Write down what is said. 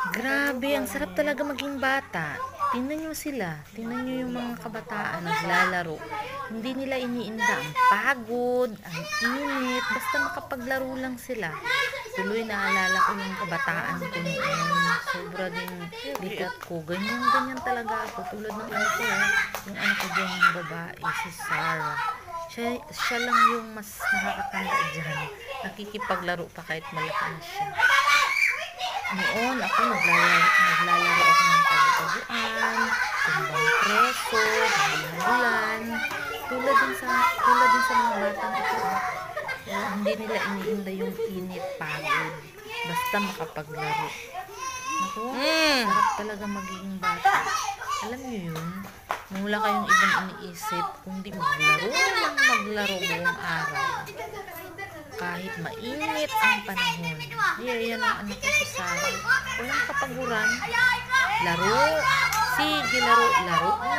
Grabe, ang sarap talaga maging bata. Tingnan nyo sila. Tingnan nyo yung mga kabataan naglalaro. Hindi nila iniinda ang pagod, ang init. Basta makapaglaro lang sila. Tuloy naalala ko yung kabataan ko noon. Sobra din likat ko. Ganyan talaga ako. Tulad ng ano ko, yung anak ko dyan yung babae, si Sarah. Siya lang yung mas nakakatanda dyan. Nakikipaglaro pa kahit malaki na siya. Noon ako naglalaro ako ng tagu-taguan, tumbang preso, bulan. Tulad din sa mga batang ito. Hindi nila iniinda yung init, pagod. Basta makapaglaro. Naku, sarap talaga magiging bata. Alam niyo yun? Nung wala kayong ibang iniisip, kundi maglaro buong araw. Kahit mainit ang panahon. Yan ang anak ko si Sarah. Walang kapaguran. Laro. Sige, laro. Laro na.